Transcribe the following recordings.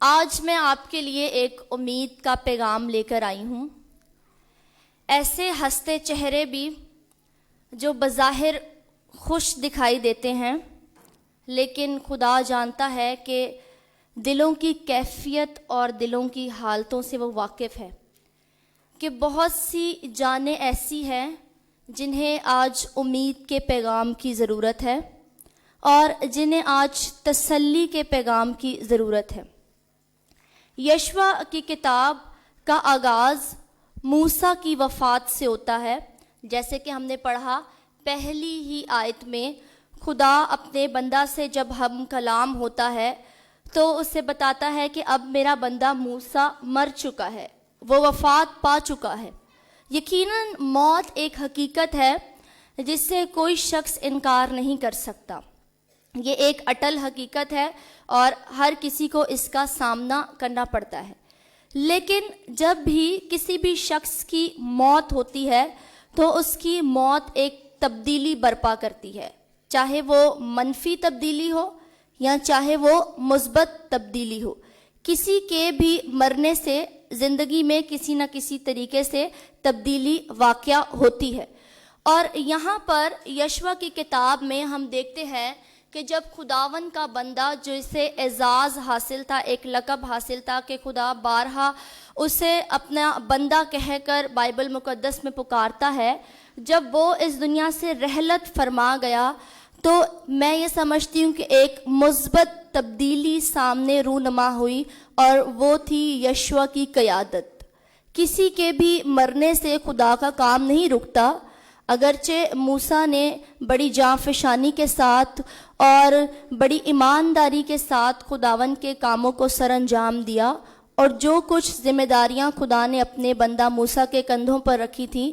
آج میں آپ کے لیے ایک امید کا پیغام لے کر آئی ہوں۔ ایسے ہنستے چہرے بھی جو بظاہر خوش دکھائی دیتے ہیں، لیکن خدا جانتا ہے کہ دلوں کی کیفیت اور دلوں کی حالتوں سے وہ واقف ہے، کہ بہت سی جانیں ایسی ہیں جنہیں آج امید کے پیغام کی ضرورت ہے اور جنہیں آج تسلی کے پیغام کی ضرورت ہے۔ یشوع کی کتاب کا آغاز موسیٰ کی وفات سے ہوتا ہے۔ جیسے کہ ہم نے پڑھا پہلی ہی آیت میں، خدا اپنے بندہ سے جب ہم کلام ہوتا ہے تو اسے بتاتا ہے کہ اب میرا بندہ موسیٰ مر چکا ہے، وہ وفات پا چکا ہے۔ یقیناً موت ایک حقیقت ہے جس سے کوئی شخص انکار نہیں کر سکتا۔ یہ ایک اٹل حقیقت ہے اور ہر کسی کو اس کا سامنا کرنا پڑتا ہے۔ لیکن جب بھی کسی بھی شخص کی موت ہوتی ہے تو اس کی موت ایک تبدیلی برپا کرتی ہے، چاہے وہ منفی تبدیلی ہو یا چاہے وہ مثبت تبدیلی ہو۔ کسی کے بھی مرنے سے زندگی میں کسی نہ کسی طریقے سے تبدیلی واقع ہوتی ہے۔ اور یہاں پر یشوع کی کتاب میں ہم دیکھتے ہیں کہ جب خداون کا بندہ جسے اعزاز حاصل تھا، ایک لقب حاصل تھا کہ خدا بارہا اسے اپنا بندہ کہہ کر بائبل مقدس میں پکارتا ہے، جب وہ اس دنیا سے رحلت فرما گیا تو میں یہ سمجھتی ہوں کہ ایک مثبت تبدیلی سامنے رونما ہوئی، اور وہ تھی یشوع کی قیادت۔ کسی کے بھی مرنے سے خدا کا کام نہیں رکتا۔ اگرچہ موسیٰ نے بڑی جانفشانی کے ساتھ اور بڑی ایمانداری کے ساتھ خداون کے کاموں کو سر انجام دیا، اور جو کچھ ذمہ داریاں خدا نے اپنے بندہ موسیٰ کے کندھوں پر رکھی تھیں،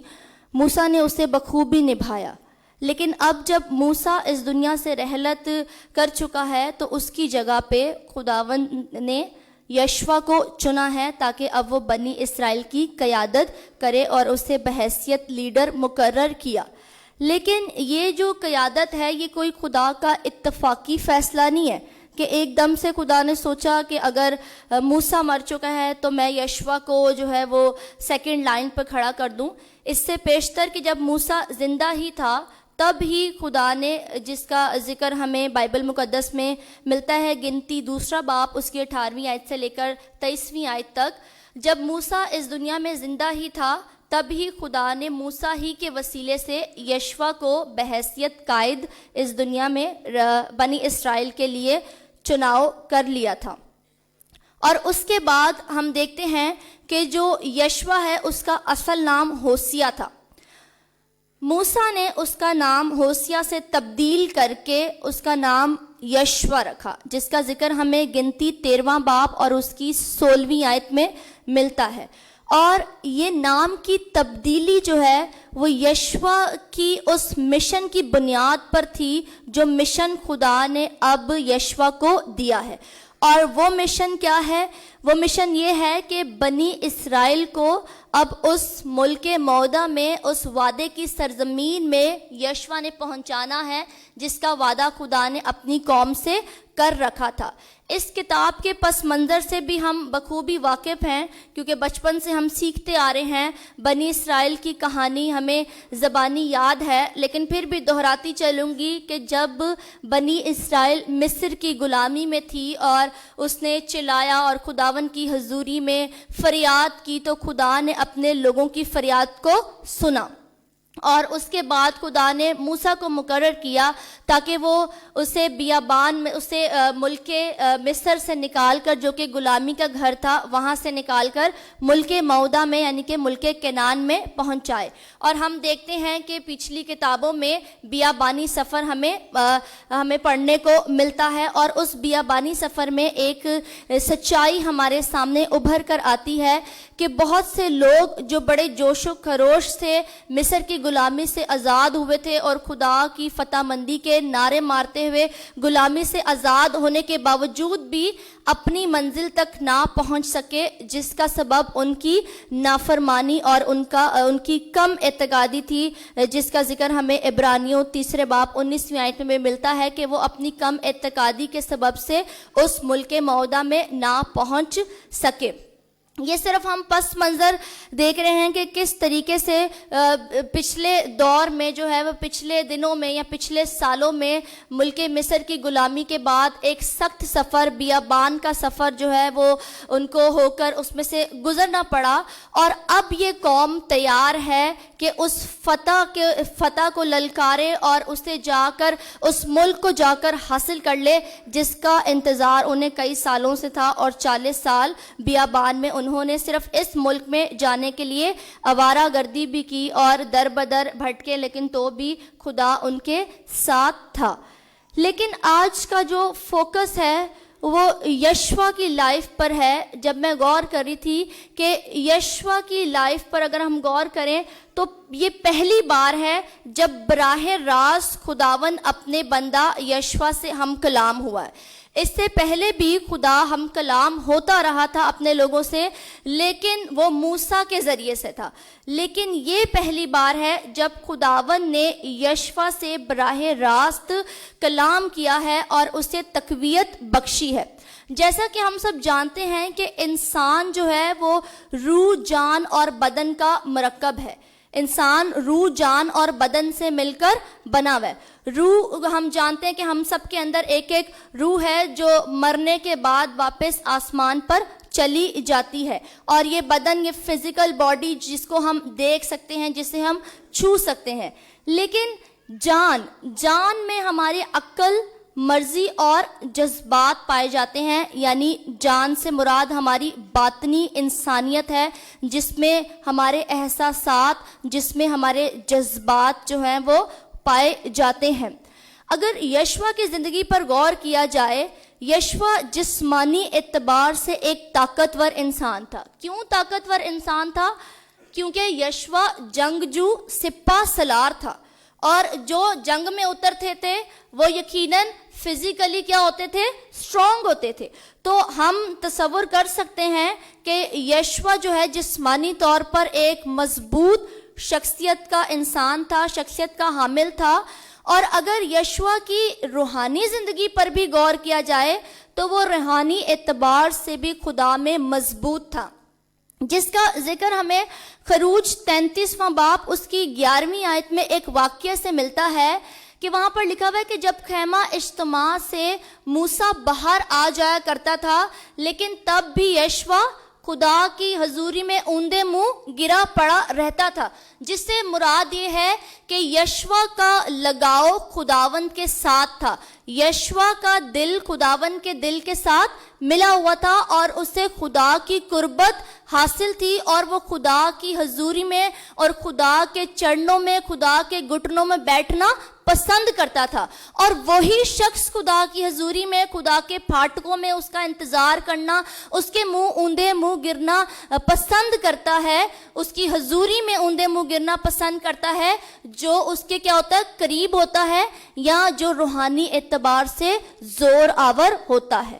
موسیٰ نے اسے بخوبی نبھایا۔ لیکن اب جب موسیٰ اس دنیا سے رحلت کر چکا ہے تو اس کی جگہ پہ خداون نے یشوع کو چنا ہے تاکہ اب وہ بنی اسرائیل کی قیادت کرے، اور اسے بحیثیت لیڈر مقرر کیا۔ لیکن یہ جو قیادت ہے یہ کوئی خدا کا اتفاقی فیصلہ نہیں ہے کہ ایک دم سے خدا نے سوچا کہ اگر موسیٰ مر چکا ہے تو میں یشوع کو جو ہے وہ سیکنڈ لائن پر کھڑا کر دوں۔ اس سے پیشتر کہ جب موسیٰ زندہ ہی تھا تب ہی خدا نے، جس کا ذکر ہمیں بائبل مقدس میں ملتا ہے گنتی 2 باب اس کی 18ویں آیت سے لے کر 23ویں آیت تک، جب موسیٰ اس دنیا میں زندہ ہی تھا تب ہی خدا نے موسیٰ ہی کے وسیلے سے یشوع کو بحیثیت قائد اس دنیا میں بنی اسرائیل کے لیے چناؤ کر لیا تھا۔ اور اس کے بعد ہم دیکھتے ہیں کہ جو یشوع ہے اس کا اصل نام ہوسیہ تھا۔ موسیٰ نے اس کا نام ہوسیہ سے تبدیل کر کے اس کا نام یشوع رکھا، جس کا ذکر ہمیں گنتی 13واں باب اور اس کی 16ویں آیت میں ملتا ہے۔ اور یہ نام کی تبدیلی جو ہے وہ یشوع کی اس مشن کی بنیاد پر تھی جو مشن خدا نے اب یشوع کو دیا ہے۔ اور وہ مشن کیا ہے؟ وہ مشن یہ ہے کہ بنی اسرائیل کو اب اس ملک موعودہ میں، اس وعدے کی سرزمین میں یشوع نے پہنچانا ہے جس کا وعدہ خدا نے اپنی قوم سے کر رکھا تھا۔ اس کتاب کے پس منظر سے بھی ہم بخوبی واقف ہیں، کیونکہ بچپن سے ہم سیکھتے آ رہے ہیں۔ بنی اسرائیل کی کہانی ہمیں زبانی یاد ہے، لیکن پھر بھی دہراتی چلوں گی کہ جب بنی اسرائیل مصر کی غلامی میں تھی اور اس نے چلایا اور خداون کی حضوری میں فریاد کی تو خدا نے اپنے لوگوں کی فریاد کو سنا، اور اس کے بعد خدا نے موسیٰ کو مقرر کیا تاکہ وہ اسے بیابان میں، اسے ملک مصر سے نکال کر، جو کہ غلامی کا گھر تھا، وہاں سے نکال کر ملک موعودہ میں یعنی کہ ملک کنعان میں پہنچائے۔ اور ہم دیکھتے ہیں کہ پچھلی کتابوں میں بیابانی سفر ہمیں پڑھنے کو ملتا ہے، اور اس بیابانی سفر میں ایک سچائی ہمارے سامنے ابھر کر آتی ہے کہ بہت سے لوگ جو بڑے جوش و خروش سے مصر کی غلامی سے آزاد ہوئے تھے اور خدا کی فتح مندی کے نعرے مارتے ہوئے غلامی سے آزاد ہونے کے باوجود بھی اپنی منزل تک نہ پہنچ سکے، جس کا سبب ان کی نافرمانی اور ان کی کم اعتقادی تھی، جس کا ذکر ہمیں عبرانیوں 3 باب 19ویں آیت میں ملتا ہے کہ وہ اپنی کم اعتقادی کے سبب سے اس ملک موعودہ میں نہ پہنچ سکے۔ یہ صرف ہم پس منظر دیکھ رہے ہیں کہ کس طریقے سے پچھلے دور میں جو ہے وہ پچھلے دنوں میں یا پچھلے سالوں میں ملک مصر کی غلامی کے بعد ایک سخت سفر، بیابان کا سفر جو ہے وہ ان کو ہو کر اس میں سے گزرنا پڑا، اور اب یہ قوم تیار ہے کہ اس فتح کو للکارے اور اسے جا کر اس ملک کو جا کر حاصل کر لے جس کا انتظار انہیں کئی سالوں سے تھا، اور 40 سال بیابان میں انہوں نے صرف اس ملک میں جانے کے لیے آوارہ گردی بھی کی اور در بدر بھٹکے، لیکن تو بھی خدا ان کے ساتھ تھا۔ لیکن آج کا جو فوکس ہے وہ یشوع کی لائف پر ہے۔ جب میں غور کر رہی تھی کہ یشوع کی لائف پر اگر ہم غور کریں تو یہ پہلی بار ہے جب براہ راست خداوند اپنے بندہ یشوع سے ہم کلام ہوا ہے۔ اس سے پہلے بھی خدا ہم کلام ہوتا رہا تھا اپنے لوگوں سے، لیکن وہ موسیٰ کے ذریعے سے تھا، لیکن یہ پہلی بار ہے جب خداوند نے یشوع سے براہ راست کلام کیا ہے اور اسے تقویت بخشی ہے۔ جیسا کہ ہم سب جانتے ہیں کہ انسان جو ہے وہ روح، جان اور بدن کا مرکب ہے۔ انسان روح، جان اور بدن سے مل کر بنا ہوا ہے۔ روح، ہم جانتے ہیں کہ ہم سب کے اندر ایک ایک روح ہے جو مرنے کے بعد واپس آسمان پر چلی جاتی ہے، اور یہ بدن، یہ فزیکل باڈی جس کو ہم دیکھ سکتے ہیں، جسے ہم چھو سکتے ہیں۔ لیکن جان میں ہماری عقل، مرضی اور جذبات پائے جاتے ہیں، یعنی جان سے مراد ہماری باطنی انسانیت ہے، جس میں ہمارے احساسات، جس میں ہمارے جذبات جو ہیں وہ پائے جاتے ہیں۔ اگر یشوع کی زندگی پر غور کیا جائے، یشوع جسمانی اعتبار سے ایک طاقتور انسان تھا۔ کیوں طاقتور انسان تھا؟ کیونکہ یشوع جنگجو سپہ سالار تھا، اور جو جنگ میں اترتے تھے وہ یقیناً فزیکلی کیا ہوتے تھے؟ اسٹرانگ ہوتے تھے۔ تو ہم تصور کر سکتے ہیں کہ یشوع جو ہے جسمانی طور پر ایک مضبوط شخصیت کا انسان تھا، شخصیت کا حامل تھا، اور اگر یشوع کی روحانی زندگی پر بھی غور کیا جائے تو وہ روحانی اعتبار سے بھی خدا میں مضبوط تھا، جس کا ذکر ہمیں خروج 33واں باب اس کی 11ویں آیت میں ایک واقعہ سے ملتا ہے کہ وہاں پر لکھا ہوا ہے کہ جب خیمہ اجتماع سے موسیٰ باہر آ جایا کرتا تھا، لیکن تب بھی یشوع خدا کی حضوری میں اوندے منہ گرا پڑا رہتا تھا، جس سے مراد یہ ہے کہ یشوع کا لگاؤ خداوند کے ساتھ تھا، یشوع کا دل خداوند کے دل کے ساتھ ملا ہوا تھا، اور اسے خدا کی قربت حاصل تھی، اور وہ خدا کی حضوری میں اور خدا کے چرنوں میں، خدا کے گھٹنوں میں بیٹھنا پسند کرتا تھا، اور وہی شخص خدا کی حضوری میں، خدا کے پھاٹکوں میں اس کا انتظار کرنا، اس کے اوندے منہ گرنا پسند کرتا ہے، اس کی حضوری میں اوندے منہ گرنا پسند کرتا ہے، جو اس کے کیا ہوتا ہے؟ قریب ہوتا ہے، یا جو روحانی اعتبار سے زور آور ہوتا ہے۔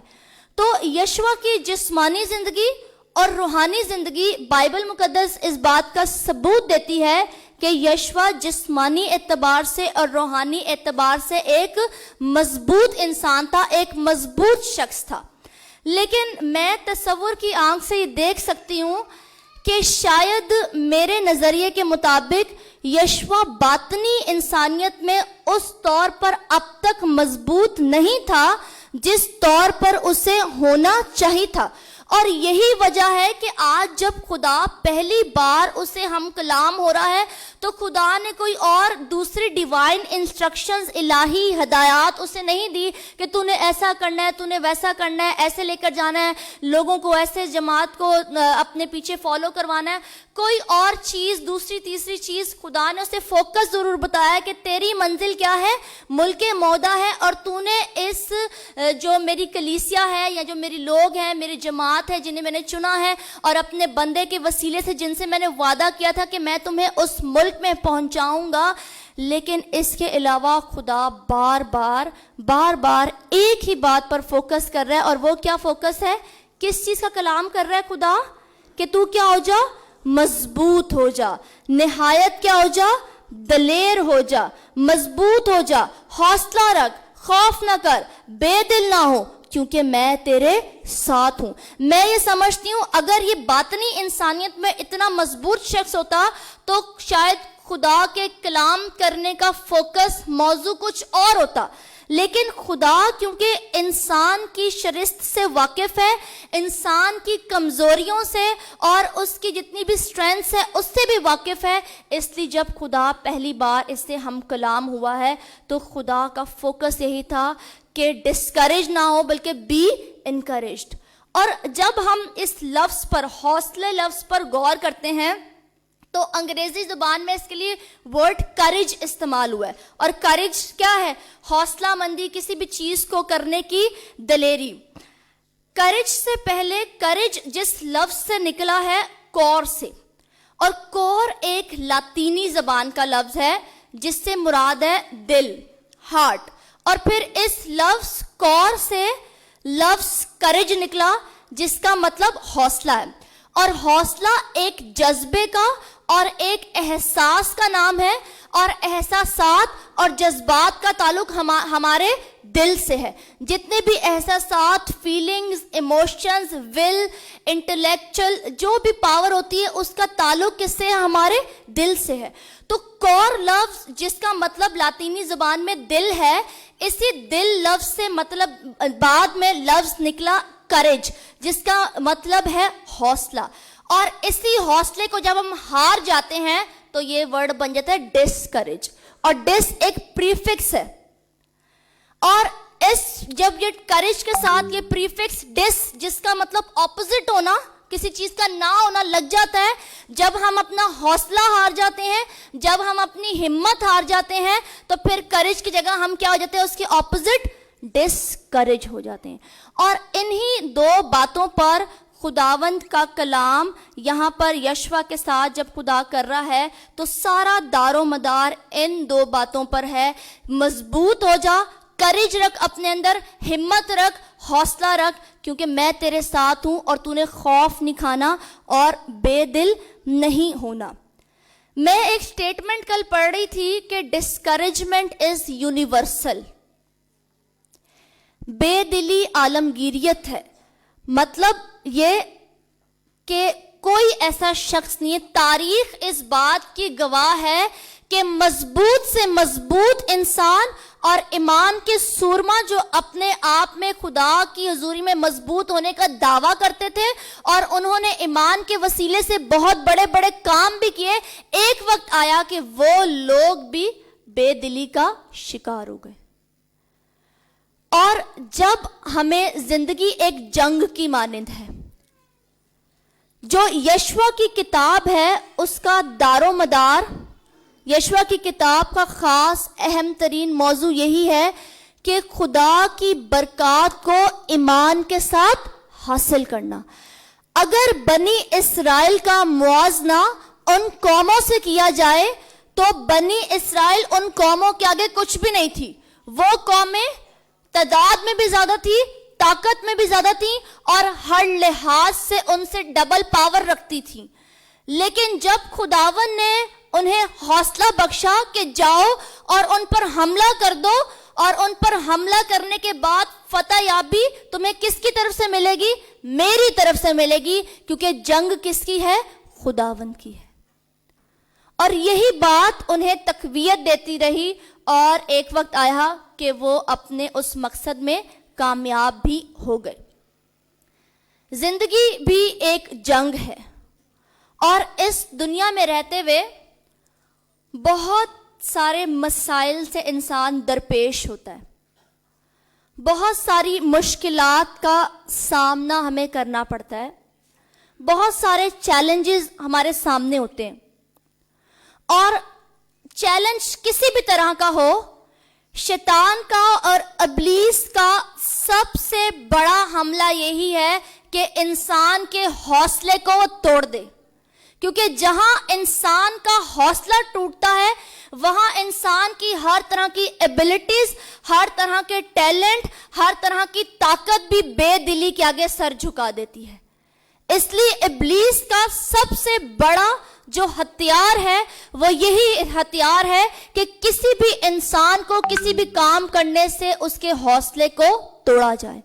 تو یشوع کی جسمانی زندگی اور روحانی زندگی بائبل مقدس اس بات کا ثبوت دیتی ہے کہ یشوع جسمانی اعتبار سے اور روحانی اعتبار سے ایک مضبوط انسان تھا، ایک مضبوط شخص تھا۔ لیکن میں تصور کی آنکھ سے یہ دیکھ سکتی ہوں کہ شاید میرے نظریے کے مطابق یشوع باطنی انسانیت میں اس طور پر اب تک مضبوط نہیں تھا جس طور پر اسے ہونا چاہیے تھا، اور یہی وجہ ہے کہ آج جب خدا پہلی بار اسے ہم کلام ہو رہا ہے تو خدا نے کوئی اور دوسری ڈیوائن انسٹرکشنز، الہی ہدایات اسے نہیں دی کہ تو نے ایسا کرنا ہے، تو نے ویسا کرنا ہے، ایسے لے کر جانا ہے، لوگوں کو ایسے جماعت کو اپنے پیچھے فالو کروانا ہے۔ کوئی اور چیز، دوسری تیسری چیز خدا نے اسے فوکس ضرور بتایا کہ تیری منزل کیا ہے؟ ملک موعودہ ہے، اور تو نے اس جو میری کلیسیا ہے یا جو میری لوگ ہیں، میری جماعت ہے جنہیں میں نے چنا ہے، اور اپنے بندے کے وسیلے سے جن سے میں نے وعدہ کیا تھا کہ میں تمہیں اس ملک ملک میں پہنچاؤں گا. لیکن اس کے علاوہ خدا بار بار ایک ہی بات پر فوکس کر رہا ہے. اور وہ کیا فوکس ہے؟ کس چیز کا کلام کر رہا ہے خدا؟ کہ تو کیا ہو جا؟ مضبوط ہو جا. نہایت کیا ہو جا؟ دلیر ہو جا، مضبوط ہو جا، حوصلہ رکھ، خوف نہ کر، بے دل نہ ہو، کیونکہ میں تیرے ساتھ ہوں. میں یہ سمجھتی ہوں اگر یہ باطنی انسانیت میں اتنا مضبوط شخص ہوتا تو شاید خدا کے کلام کرنے کا فوکس موضوع کچھ اور ہوتا. لیکن خدا کیونکہ انسان کی شرست سے واقف ہے، انسان کی کمزوریوں سے اور اس کی جتنی بھی سٹرینتھس ہے اس سے بھی واقف ہے. اس لیے جب خدا پہلی بار اس سے ہم کلام ہوا ہے تو خدا کا فوکس یہی تھا کہ ڈسکریج نہ ہو بلکہ بی انکریجڈ. اور جب ہم اس لفظ پر، حوصلے لفظ پر غور کرتے ہیں تو انگریزی زبان میں اس کے لیے ورڈ کریج استعمال ہوا ہے. اور کریج کیا ہے؟ حوصلہ مندی، کسی بھی چیز کو کرنے کی دلیری. کریج سے پہلے کریج جس لفظ سے نکلا ہے کور سے، اور کور ایک لاطینی زبان کا لفظ ہے جس سے مراد ہے دل، ہارٹ. اور پھر اس لفظ کور سے لفظ کریج نکلا جس کا مطلب حوصلہ ہے. اور حوصلہ ایک جذبے کا اور ایک احساس کا نام ہے، اور احساسات اور جذبات کا تعلق ہمارے دل سے ہے. جتنے بھی احساسات، فیلنگز، ایموشنز، ول، انٹلیکچل جو بھی پاور ہوتی ہے اس کا تعلق کس سے ہے؟ ہمارے دل سے ہے. تو کور لفظ جس کا مطلب لاطینی زبان میں دل ہے، اسی دل لفظ سے مطلب بعد میں لفظ نکلا کریج جس کا مطلب ہے حوصلہ. اور اسی حوصلے کو جب ہم ہار جاتے ہیں تو یہ ورڈ بن جاتا ہے ڈسکریج. اور ڈس ایک پریفکس ہے، اور اس جب یہ کریج کے ساتھ یہ پریفکس ڈس جس کا مطلب اپوزٹ ہونا، کسی چیز کا نہ ہونا لگ جاتا ہے، جب ہم اپنا حوصلہ ہار جاتے ہیں، جب ہم اپنی ہمت ہار جاتے ہیں تو پھر کریج کی جگہ ہم کیا ہو جاتے ہیں؟ اس کے اپوزٹ ڈسکریج ہو جاتے ہیں. اور انہی دو باتوں پر خداوند کا کلام یہاں پر یشوا کے ساتھ جب خدا کر رہا ہے تو سارا دار و مدار ان دو باتوں پر ہے. مضبوط ہو جا، کریج رکھ اپنے اندر، ہمت رکھ، حوصلہ رکھ، کیونکہ میں تیرے ساتھ ہوں اور تو نے خوف نہیں کھانا اور بے دل نہیں ہونا. میں ایک سٹیٹمنٹ کل پڑھ رہی تھی کہ ڈسکریجمنٹ از یونیورسل. بے دلی عالمگیریت ہے. مطلب یہ کہ کوئی ایسا شخص نہیں ہے، تاریخ اس بات کی گواہ ہے کہ مضبوط سے مضبوط انسان اور ایمان کے سورما جو اپنے آپ میں خدا کی حضوری میں مضبوط ہونے کا دعویٰ کرتے تھے اور انہوں نے ایمان کے وسیلے سے بہت بڑے بڑے کام بھی کیے، ایک وقت آیا کہ وہ لوگ بھی بے دلی کا شکار ہو گئے. اور جب ہمیں زندگی ایک جنگ کی مانند ہے، جو یشوا کی کتاب ہے اس کا دار و مدار، یشوا کی کتاب کا خاص اہم ترین موضوع یہی ہے کہ خدا کی برکات کو ایمان کے ساتھ حاصل کرنا. اگر بنی اسرائیل کا موازنہ ان قوموں سے کیا جائے تو بنی اسرائیل ان قوموں کے آگے کچھ بھی نہیں تھی. وہ قومیں تعداد میں بھی زیادہ تھی، طاقت میں بھی زیادہ تھی اور ہر لحاظ سے ان سے ڈبل پاور رکھتی تھی. لیکن جب خداوند نے انہیں حوصلہ بخشا کہ جاؤ اور ان پر حملہ کر دو، اور ان پر حملہ کرنے کے بعد فتح یابی تمہیں کس کی طرف سے ملے گی؟ میری طرف سے ملے گی، کیونکہ جنگ کس کی ہے؟ خداوند کی ہے. اور یہی بات انہیں تقویت دیتی رہی اور ایک وقت آیا کہ وہ اپنے اس مقصد میں کامیاب بھی ہو گئے. زندگی بھی ایک جنگ ہے اور اس دنیا میں رہتے ہوئے بہت سارے مسائل سے انسان درپیش ہوتا ہے. بہت ساری مشکلات کا سامنا ہمیں کرنا پڑتا ہے، بہت سارے چیلنجز ہمارے سامنے ہوتے ہیں. اور چیلنج کسی بھی طرح کا ہو، شیطان کا اور ابلیس کا سب سے بڑا حملہ یہی ہے کہ انسان کے حوصلے کو وہ توڑ دے. کیونکہ جہاں انسان کا حوصلہ ٹوٹتا ہے وہاں انسان کی ہر طرح کی ایبلٹیز، ہر طرح کے ٹیلنٹ، ہر طرح کی طاقت بھی بے دلی کے آگے سر جھکا دیتی ہے۔ اس لیے ابلیس کا سب سے بڑا جو ہتھیار ہے وہ یہی ہتھیار ہے کہ کسی بھی انسان کو کسی بھی کام کرنے سے اس کے حوصلے کو توڑا جائے،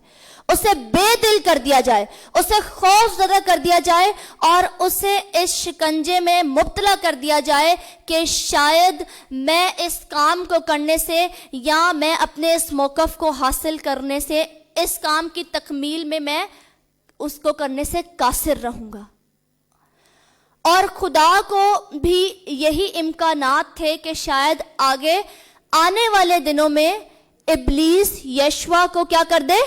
اسے بے دل کر دیا جائے، اسے خوف زدہ کر دیا جائے اور اسے اس شکنجے میں مبتلا کر دیا جائے کہ شاید میں اس کام کو کرنے سے یا میں اپنے اس موقف کو حاصل کرنے سے، اس کام کی تکمیل میں اس کو کرنے سے قاصر رہوں گا۔ اور خدا کو بھی یہی امکانات تھے کہ شاید آگے آنے والے دنوں میں ابلیس یشوع کو کیا کر دے؟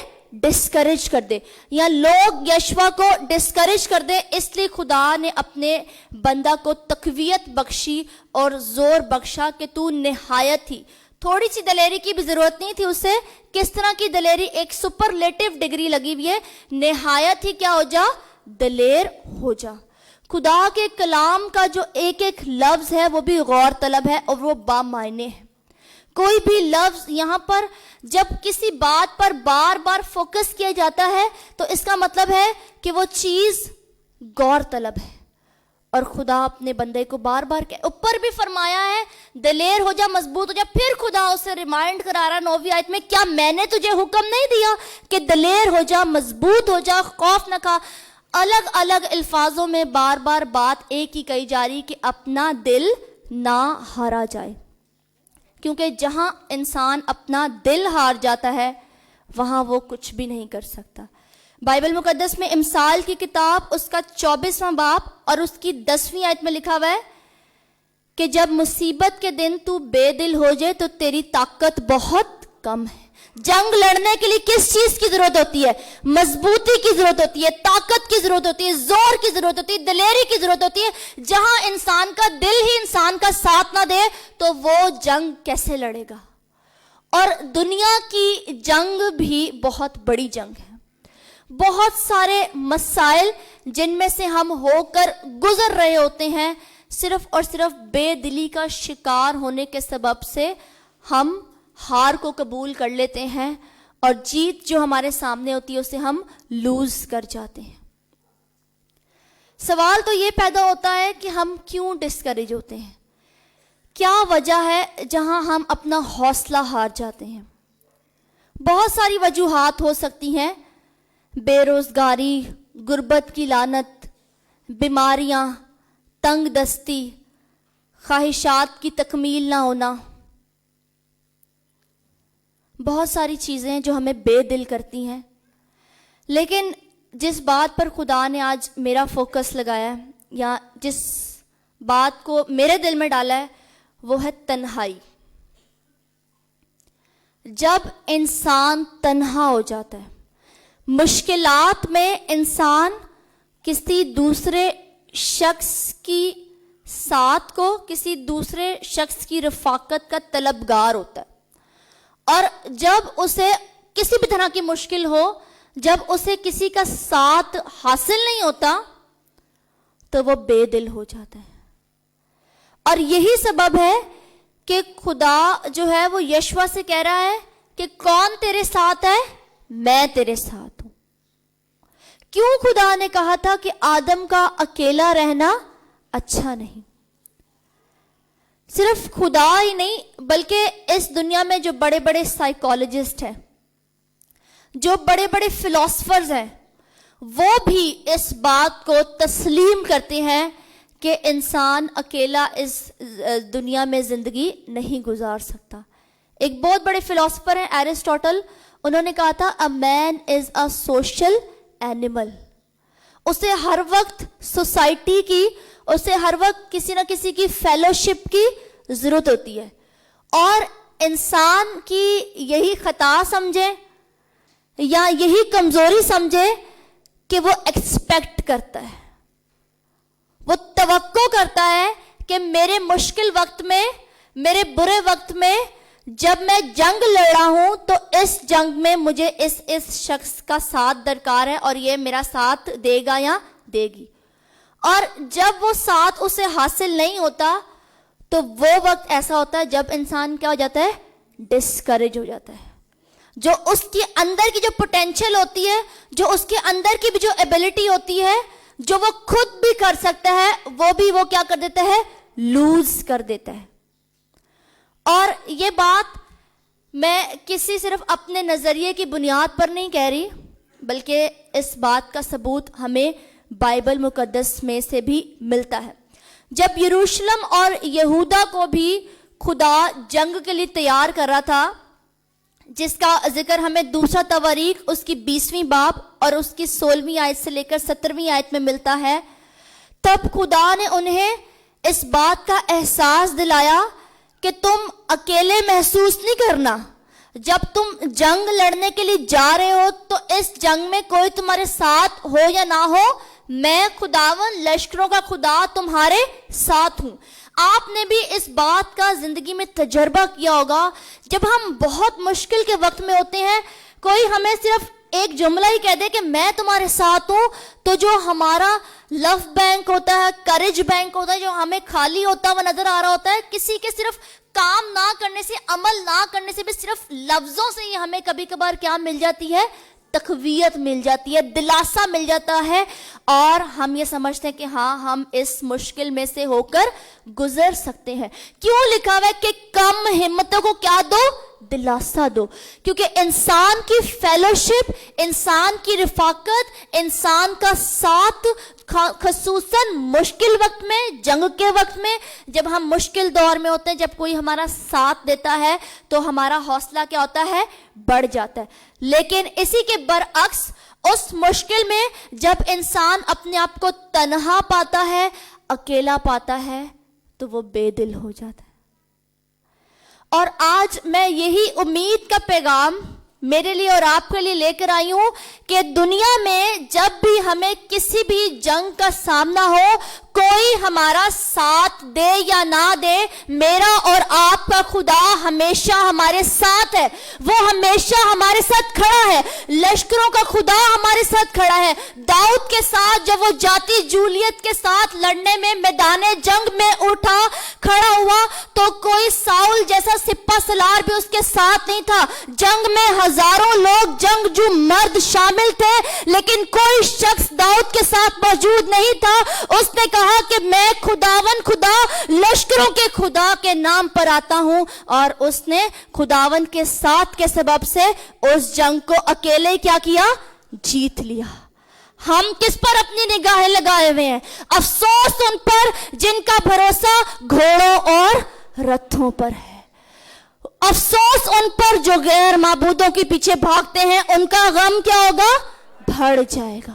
ڈسکریج کر دے، یا لوگ یشوع کو ڈسکریج کر دے۔ اس لیے خدا نے اپنے بندہ کو تقویت بخشی اور زور بخشا کہ تو نہایت ہی، تھوڑی سی دلیری کی بھی ضرورت نہیں تھی اسے، کس طرح کی دلیری، ایک سپرلیٹو ڈگری لگی ہوئی ہے، نہایت ہی کیا ہو جا؟ دلیر ہو جا۔ خدا کے کلام کا جو ایک ایک لفظ ہے وہ بھی غور طلب ہے اور وہ بامعنی ہے۔ کوئی بھی لفظ یہاں پر جب کسی بات پر بار بار فوکس کیا جاتا ہے تو اس کا مطلب ہے کہ وہ چیز غور طلب ہے۔ اور خدا اپنے بندے کو بار بار اوپر بھی فرمایا ہے دلیر ہو جا، مضبوط ہو جا، پھر خدا اسے ریمائنڈ کرا رہا 9ویں آیت میں، کیا میں نے تجھے حکم نہیں دیا کہ دلیر ہو جا، مضبوط ہو جا، خوف نہ کھا۔ الگ الگ الفاظوں میں بار بار بات ایک ہی کہی جا رہی کہ اپنا دل نہ ہارا جائے، کیونکہ جہاں انسان اپنا دل ہار جاتا ہے وہاں وہ کچھ بھی نہیں کر سکتا۔ بائبل مقدس میں امثال کی کتاب اس کا 24واں باب اور اس کی 10ویں آیت میں لکھا ہوا ہے کہ جب مصیبت کے دن تو بے دل ہو جائے تو تیری طاقت بہت کم ہے۔ جنگ لڑنے کے لیے کس چیز کی ضرورت ہوتی ہے؟ مضبوطی کی ضرورت ہوتی ہے، طاقت کی ضرورت ہوتی ہے، زور کی ضرورت ہوتی ہے، دلیری کی ضرورت ہوتی ہے۔ جہاں انسان کا دل ہی انسان کا ساتھ نہ دے تو وہ جنگ کیسے لڑے گا؟ اور دنیا کی جنگ بھی بہت بڑی جنگ ہے، بہت سارے مسائل جن میں سے ہم ہو کر گزر رہے ہوتے ہیں، صرف اور صرف بے دلی کا شکار ہونے کے سبب سے ہم ہار کو قبول کر لیتے ہیں اور جیت جو ہمارے سامنے ہوتی ہے اسے ہم لوز کر جاتے ہیں۔ سوال تو یہ پیدا ہوتا ہے کہ ہم کیوں ڈسکریج ہوتے ہیں؟ کیا وجہ ہے جہاں ہم اپنا حوصلہ ہار جاتے ہیں؟ بہت ساری وجوہات ہو سکتی ہیں، بے روزگاری، غربت کی لعنت، بیماریاں، تنگ دستی، خواہشات کی تکمیل نہ ہونا، بہت ساری چیزیں جو ہمیں بے دل کرتی ہیں۔ لیکن جس بات پر خدا نے آج میرا فوکس لگایا ہے یا جس بات کو میرے دل میں ڈالا ہے وہ ہے تنہائی۔ جب انسان تنہا ہو جاتا ہے، مشکلات میں انسان کسی دوسرے شخص کی ساتھ کو، کسی دوسرے شخص کی رفاقت کا طلبگار ہوتا ہے، اور جب اسے کسی بھی طرح کی مشکل ہو، جب اسے کسی کا ساتھ حاصل نہیں ہوتا تو وہ بے دل ہو جاتا ہے۔ اور یہی سبب ہے کہ خدا جو ہے وہ یشوع سے کہہ رہا ہے کہ کون تیرے ساتھ ہے؟ میں تیرے ساتھ ہوں۔ کیوں خدا نے کہا تھا کہ آدم کا اکیلا رہنا اچھا نہیں؟ صرف خدا ہی نہیں بلکہ اس دنیا میں جو بڑے بڑے سائیکالوجسٹ ہیں، جو بڑے بڑے فلاسفرز ہیں، وہ بھی اس بات کو تسلیم کرتے ہیں کہ انسان اکیلا اس دنیا میں زندگی نہیں گزار سکتا۔ ایک بہت بڑے فلاسفر ہیں ایرسٹوٹل، انہوں نے کہا تھا اے مین از اے سوشل اینیمل۔ اسے ہر وقت سوسائٹی کی، اسے ہر وقت کسی نہ کسی کی فیلوشپ کی ضرورت ہوتی ہے، اور انسان کی یہی خطا سمجھے یا یہی کمزوری سمجھے کہ وہ ایکسپیکٹ کرتا ہے، وہ توقع کرتا ہے کہ میرے مشکل وقت میں، میرے برے وقت میں جب میں جنگ لڑ رہا ہوں تو اس جنگ میں مجھے اس شخص کا ساتھ درکار ہے اور یہ میرا ساتھ دے گا یا دے گی۔ اور جب وہ ساتھ اسے حاصل نہیں ہوتا تو وہ وقت ایسا ہوتا ہے جب انسان کیا ہو جاتا ہے؟ ڈسکریج ہو جاتا ہے. جو اس کے اندر کی جو پوٹینشل ہوتی ہے, جو اس کے اندر کی بھی جو ایبلٹی ہوتی ہے, جو وہ خود بھی کر سکتا ہے, وہ بھی وہ کیا کر دیتا ہے؟ لوز کر دیتا ہے. اور یہ بات میں کسی صرف اپنے نظریے کی بنیاد پر نہیں کہہ رہی, بلکہ اس بات کا ثبوت ہمیں بائبل مقدس میں سے بھی ملتا ہے. جب یروشلم اور یہودا کو بھی خدا جنگ کے لیے تیار کر رہا تھا, جس کا ذکر ہمیں دوسرا تواریخ اس کی 20ویں باب اور اس کی 16ویں آیت سے لے کر 17ویں آیت میں ملتا ہے, تب خدا نے انہیں اس بات کا احساس دلایا کہ تم اکیلے محسوس نہیں کرنا. جب تم جنگ لڑنے کے لیے جا رہے ہو تو اس جنگ میں کوئی تمہارے ساتھ ہو یا نہ ہو, میں خداوند لشکروں کا خدا تمہارے ساتھ ہوں. آپ نے بھی اس بات کا زندگی میں تجربہ کیا ہوگا, جب ہم بہت مشکل کے وقت میں ہوتے ہیں, کوئی ہمیں صرف ایک جملہ ہی کہہ دے کہ میں تمہارے ساتھ ہوں, تو جو ہمارا لو بینک ہوتا ہے, کریج بینک ہوتا ہے, جو ہمیں خالی ہوتا ہوا نظر آ رہا ہوتا ہے, کسی کے صرف کام نہ کرنے سے, عمل نہ کرنے سے بھی, صرف لفظوں سے ہی ہمیں کبھی کبھار کیا مل جاتی ہے؟ تقویت مل جاتی ہے, دلاسا مل جاتا ہے, اور ہم یہ سمجھتے ہیں کہ ہاں ہم اس مشکل میں سے ہو کر گزر سکتے ہیں. کیوں لکھا ہوا ہے کہ کم ہمتوں کو کیا دو؟ دلاسا دو. کیونکہ انسان کی فیلوشپ, انسان کی رفاقت, انسان کا ساتھ, خصوصاً مشکل وقت میں, جنگ کے وقت میں, جب ہم مشکل دور میں ہوتے ہیں, جب کوئی ہمارا ساتھ دیتا ہے تو ہمارا حوصلہ کیا ہوتا ہے؟ بڑھ جاتا ہے. لیکن اسی کے برعکس اس مشکل میں جب انسان اپنے آپ کو تنہا پاتا ہے, اکیلا پاتا ہے, تو وہ بے دل ہو جاتا ہے. اور آج میں یہی امید کا پیغام میرے لیے اور آپ کے لیے لے کر آئی ہوں کہ دنیا میں جب بھی ہمیں کسی بھی جنگ کا سامنا ہو, کوئی ہمارا ساتھ دے یا نہ دے, میرا اور آپ کا خدا ہمیشہ ہمارے ساتھ ہے. وہ ہمیشہ ہمارے ساتھ کھڑا ہے. لشکروں کا خدا ہمارے ساتھ کھڑا ہے. داؤد کے ساتھ جب وہ جاتی جولیت کے ساتھ لڑنے میں میدان جنگ میں اٹھا کھڑا ہوا, تو کوئی ساؤل جیسا سپہ سالار بھی اس کے ساتھ نہیں تھا. جنگ میں ہزاروں لوگ جنگجو مرد شامل تھے, لیکن کوئی شخص داؤد کے ساتھ موجود نہیں تھا. اس نے کہا کہ میں خداون خدا لشکروں کے خدا کے نام پر آتا ہوں, اور اس نے خداون کے ساتھ کے سبب سے اس جنگ کو اکیلے کیا کیا؟ جیت لیا. ہم کس پر اپنی نگاہیں لگائے ہوئے ہیں؟ افسوس ان پر جن کا بھروسہ گھوڑوں اور رتھوں پر ہے. افسوس ان پر جو غیر معبودوں کے پیچھے بھاگتے ہیں, ان کا غم کیا ہوگا؟ بڑھ جائے گا.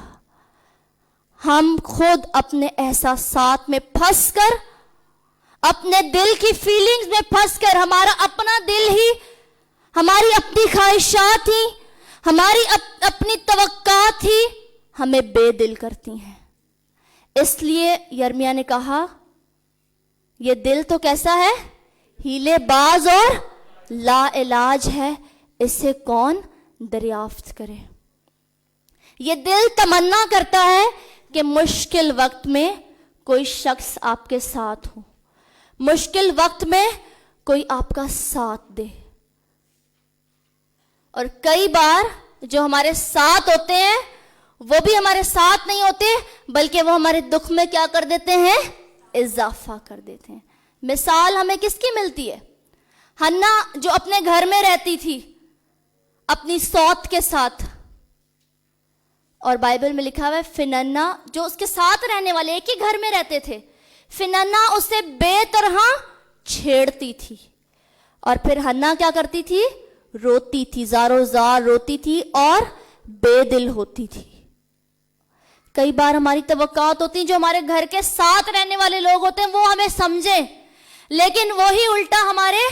ہم خود اپنے احساسات میں پھنس کر, اپنے دل کی فیلنگز میں پھنس کر, ہمارا اپنا دل ہی, ہماری اپنی خواہشات ہی, ہماری اپنی توقعات ہی ہمیں بے دل کرتی ہیں. اس لیے یرمیا نے کہا, یہ دل تو کیسا ہے؟ ہیلے باز اور لا علاج ہے, اسے کون دریافت کرے. یہ دل تمنا کرتا ہے کہ مشکل وقت میں کوئی شخص آپ کے ساتھ ہو, مشکل وقت میں کوئی آپ کا ساتھ دے. اور کئی بار جو ہمارے ساتھ ہوتے ہیں وہ بھی ہمارے ساتھ نہیں ہوتے, بلکہ وہ ہمارے دکھ میں کیا کر دیتے ہیں؟ اضافہ کر دیتے ہیں. مثال ہمیں کس کی ملتی ہے؟ حنا جو اپنے گھر میں رہتی تھی اپنی سوت کے ساتھ, اور بائبل میں لکھا ہوا ہے فننا جو اس کے ساتھ رہنے والے ایک ہی گھر میں رہتے تھے, فننا اسے بے طرح چھیڑتی تھی, اور پھر حنا کیا کرتی تھی؟ روتی تھی, زارو زار روتی تھی اور بے دل ہوتی تھی. کئی بار ہماری توقعات ہوتی ہیں جو ہمارے گھر کے ساتھ رہنے والے لوگ ہوتے ہیں وہ ہمیں سمجھیں, لیکن وہی الٹا ہمارے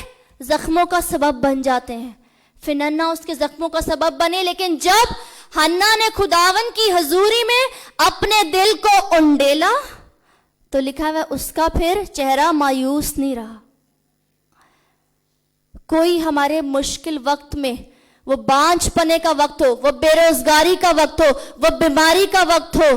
زخموں کا سبب بن جاتے ہیں. فننا اس کے زخموں کا سبب بنے, لیکن جب حنا نے خداون کی حضوری میں اپنے دل کو انڈیلا تو لکھا ہوا اس کا پھر چہرہ مایوس نہیں رہا. کوئی ہمارے مشکل وقت میں, وہ بانجھ پنے کا وقت ہو, وہ بے روزگاری کا وقت ہو, وہ بیماری کا وقت ہو,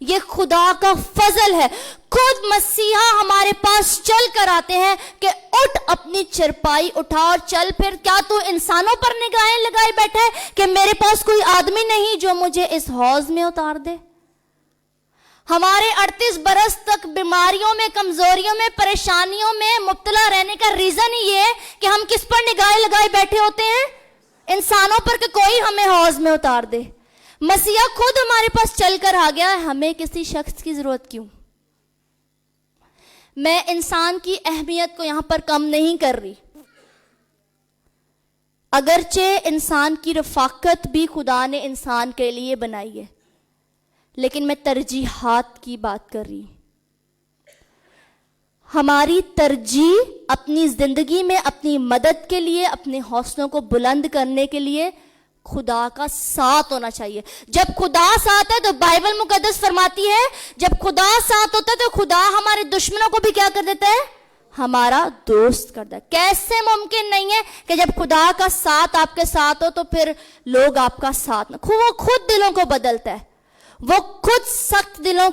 یہ خدا کا فضل ہے. خود مسیحا ہمارے پاس چل کر آتے ہیں کہ اٹھ اپنی چرپائی اٹھا اور چل پھر. کیا تو انسانوں پر نگاہیں لگائے بیٹھا ہے کہ میرے پاس کوئی آدمی نہیں جو مجھے اس حوض میں اتار دے؟ ہمارے 38 برس تک بیماریوں میں، کمزوریوں میں، پریشانیوں میں مبتلا رہنے کا ریزن ہی یہ ہے کہ ہم کس پر نگاہیں لگائے بیٹھے ہوتے ہیں؟ انسانوں پر کہ کوئی ہمیں حوض میں اتار دے. مسیحا خود ہمارے پاس چل کر آ گیا. ہمیں کسی شخص کی ضرورت کیوں؟ میں انسان کی اہمیت کو یہاں پر کم نہیں کر رہی، اگرچہ انسان کی رفاقت بھی خدا نے انسان کے لیے بنائی ہے، لیکن میں ترجیحات کی بات کر رہی ہوں. ہماری ترجیح اپنی زندگی میں اپنی مدد کے لیے، اپنے حوصلوں کو بلند کرنے کے لیے خدا کا ساتھ ہونا چاہیے. جب خدا ساتھ ہے تو بائبل مقدس فرماتی ہے جب خدا ساتھ ہوتا ہے تو خدا ہمارے دشمنوں کو بھی کیا کر دیتا ہے؟ ہمارا دوست کرتا ہے. کیسے ممکن نہیں ہے کہ جب خدا کا ساتھ آپ کے ساتھ ہو تو پھر لوگ آپ کا ساتھ نہ. وہ خود دلوں کو بدلتا ہے، وہ خود سخت دلوں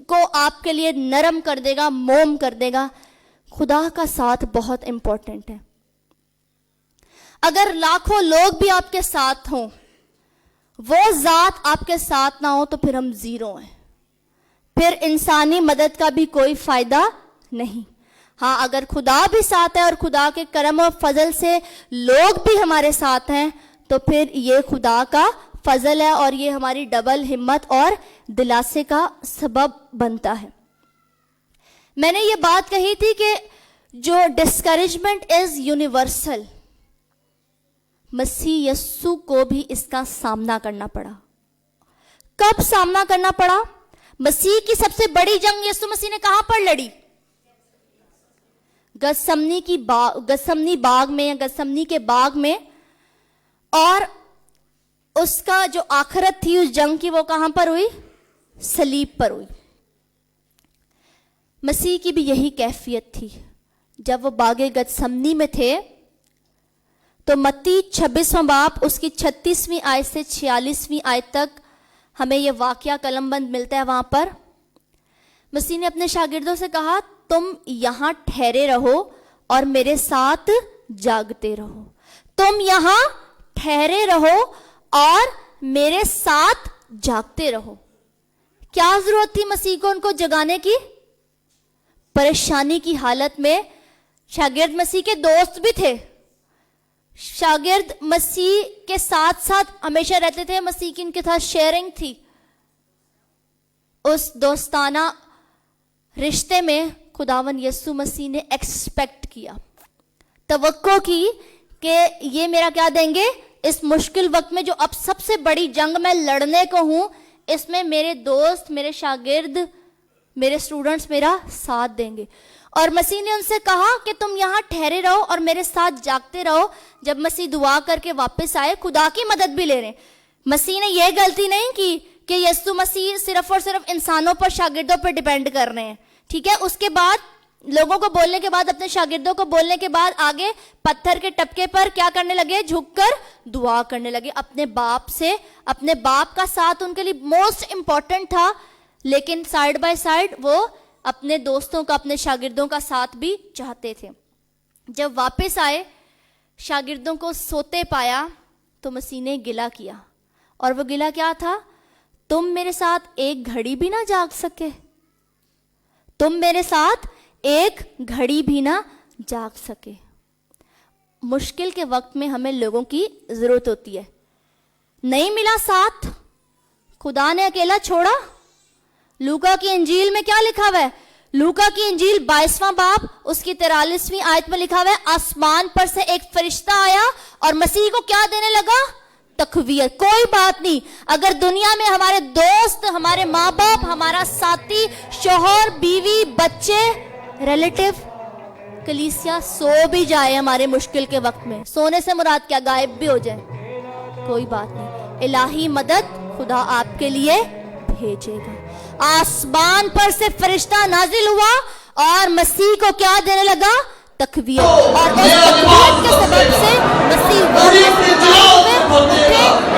کو آپ کے لیے نرم کر دے گا، موم کر دے گا. خدا کا ساتھ بہت امپورٹنٹ ہے. اگر لاکھوں لوگ بھی آپ کے ساتھ ہوں، وہ ذات آپ کے ساتھ نہ ہو تو پھر ہم زیرو ہیں. پھر انسانی مدد کا بھی کوئی فائدہ نہیں. ہاں اگر خدا بھی ساتھ ہے اور خدا کے کرم و فضل سے لوگ بھی ہمارے ساتھ ہیں تو پھر یہ خدا کا فضل ہے اور یہ ہماری ڈبل ہمت اور دلاسے کا سبب بنتا ہے. میں نے یہ بات کہی تھی کہ جو ڈسکریجمنٹ از یونیورسل، مسیح یسوع کو بھی اس کا سامنا کرنا پڑا. کب سامنا کرنا پڑا؟ مسیح کی سب سے بڑی جنگ یسوع مسیح نے کہاں پر لڑی؟ گثسمنی باغ میں یا گثسمنی کے باغ میں. اور اس کا جو آخرت تھی اس جنگ کی وہ کہاں پر ہوئی؟ صلیب پر ہوئی. مسیح کی بھی یہی کیفیت تھی. جب وہ باغ گثسمنی میں تھے تو متی 26واں باب اس کی 36ویں آیت سے 46ویں آیت تک ہمیں یہ واقعہ قلم بند ملتا ہے. وہاں پر مسیح نے اپنے شاگردوں سے کہا تم یہاں ٹھہرے رہو اور میرے ساتھ جاگتے رہو. تم یہاں ٹھہرے رہو اور میرے ساتھ جاگتے رہو. کیا ضرورت تھی مسیح کو ان کو جگانے کی؟ پریشانی کی حالت میں شاگرد مسیح کے دوست بھی تھے. شاگرد مسیح کے ساتھ ساتھ ہمیشہ رہتے تھے. مسیح کی ان کے ساتھ شیئرنگ تھی. اس دوستانہ رشتے میں خداوند یسوع مسیح نے ایکسپیکٹ کیا، توقع کی کہ یہ میرا کیا دیں گے اس مشکل وقت میں جو اب سب سے بڑی جنگ میں لڑنے کو ہوں، اس میں میرے دوست، میرے شاگرد، میرے اسٹوڈنٹس میرا ساتھ دیں گے. اور مسیح نے ان سے کہا کہ تم یہاں ٹھہرے رہو اور میرے ساتھ جاگتے رہو. جب مسیح دعا کر کے واپس آئے خدا کی مدد بھی لے رہے ہیں. مسیح نے یہ غلطی نہیں کی کہ یسوع مسیح صرف اور صرف انسانوں پر، شاگردوں پر ڈیپینڈ کر رہے ہیں. ٹھیک ہے، اس کے بعد لوگوں کو بولنے کے بعد، اپنے شاگردوں کو بولنے کے بعد آگے پتھر کے ٹپکے پر کیا کرنے لگے؟ جھک کر دعا کرنے لگے اپنے باپ سے. اپنے باپ کا ساتھ ان کے لیے موسٹ امپورٹنٹ تھا، لیکن سائیڈ بائی سائیڈ وہ اپنے دوستوں کا، اپنے شاگردوں کا ساتھ بھی چاہتے تھے. جب واپس آئے شاگردوں کو سوتے پایا تو مسیح نے گلہ کیا. اور وہ گلہ کیا تھا؟ تم میرے ساتھ ایک گھڑی بھی نہ جاگ سکے، تم میرے ساتھ ایک گھڑی بھی نہ جاگ سکے. مشکل کے وقت میں ہمیں لوگوں کی ضرورت ہوتی ہے. نہیں ملا ساتھ، خدا نے اکیلا چھوڑا. لوکا کی انجیل میں کیا لکھا ہوا ہے؟ لوکا کی انجیل 22واں باب اس کی 43ویں آیت میں لکھا ہوا ہے آسمان پر سے ایک فرشتہ آیا اور مسیح کو کیا دینے لگا؟ تقویت. کوئی بات نہیں، اگر دنیا میں ہمارے دوست، ہمارے ماں باپ، ہمارا ساتھی، شوہر، بیوی، بچے، ریلیٹیو، کلیسیا سو بھی جائے ہمارے مشکل کے وقت میں، سونے سے مراد کیا؟ غائب بھی ہو جائے، کوئی بات نہیں، الہی مدد خدا آپ کے لیے بھیجے گا. آسمان پر سے فرشتہ نازل ہوا اور مسیح کو کیا دینے لگا؟ تقویت. اور اس تقویت کے سبب سے مسیح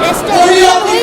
ریسٹوریشن ہوئی